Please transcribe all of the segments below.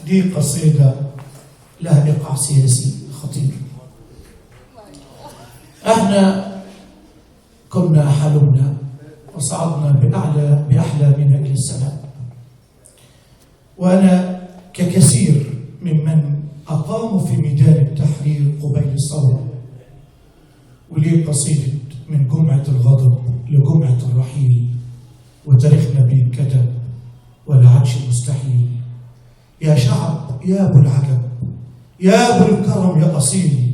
دي قصيدة لها إيقاع سياسي خطير. احنا كنا حلمنا وصعدنا بأحلامنا إلى السماء، وأنا ككثير ممن أقاموا في ميدان التحرير قبيل الثورة ولي قصيدة من جمعة الغضب لجمعة الرحيل، وتاريخنا بينكتب ولا عادش مستحيل. يا شعب يا أبو العجب يا أبو الكرم يا أصيل،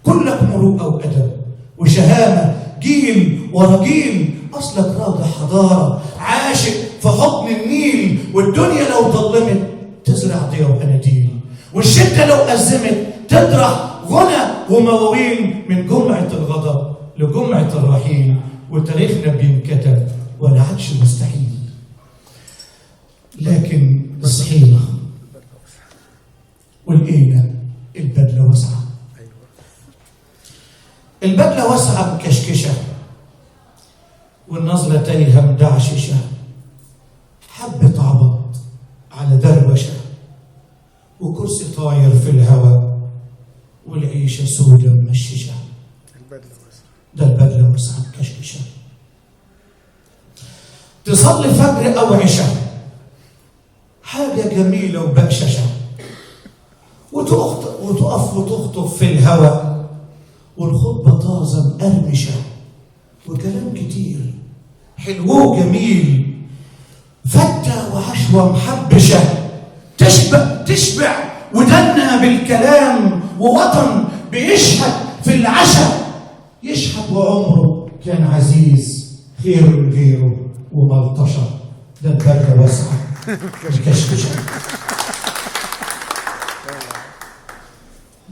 كلك مروءة وأدب وشهامة جيل ورا جيل، أصلك راضي حضارة عاشق في حضن النيل، والدنيا لو ظلمت تزرع ضياء وأناديل، والشدة لو أزمت تطرح غنى ومواويل. من جمعة الغضب لجمعة الرحيل، وتاريخنا بينكتب ولا عادش مستحيل. لكن صحينا ولقينا البدلة واسعة، البدلة واسعة مكشكشة، والنظرة تايهة مدعششة، حبة عبط على دروشة، وكرسي طاير في الهواء، والعيشة سودة ممششة. ده البدلة واسعة مكشكشة. تصلي فجر أو عشاء حاجة جميلة وبقششة، وتقف وتخطف في الهواء، والخطبة طازة مقرمشة، وكلام كتير حلو وجميل، فتة وعشوة محبشة، تشبع ودنا بالكلام، ووطن بيشهد في العشاء، يشهد وعمره كان عزيز، خير من غيره وملطشة. ده البدلة واسعة مكشكشة.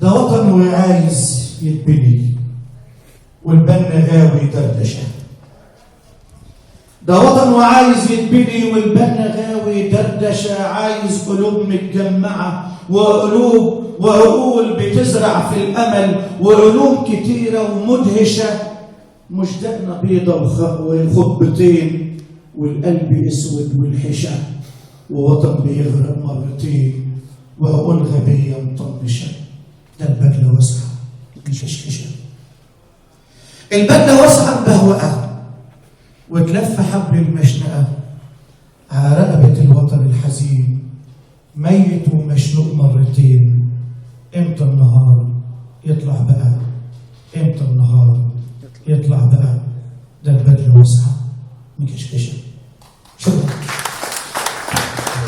ده وطن وعايز يتبني والبن غاوي دردشة، ده وطن وعايز يتبني والبن غاوي دردشة، عايز قلوب متجمعة وقلوب وعقول بتزرع في الأمل، وعلوم كتيرة ومدهشة، مش دقنا بيضة وخطبتين، والقلب اسود والحشة، ووطن بيغرق مرتين، وعقول غبية مطنشة. ده البدلة واسعة مكشكشة. البدلة واسعة مبهوقة، وتلف حبل المشنقة على رقبة الوطن الحزين، ميت ومشنوق مرتين. امتى النهار يطلع بقى؟ امتى النهار يطلع بقى؟ ده البدلة واسعة مكشكشة.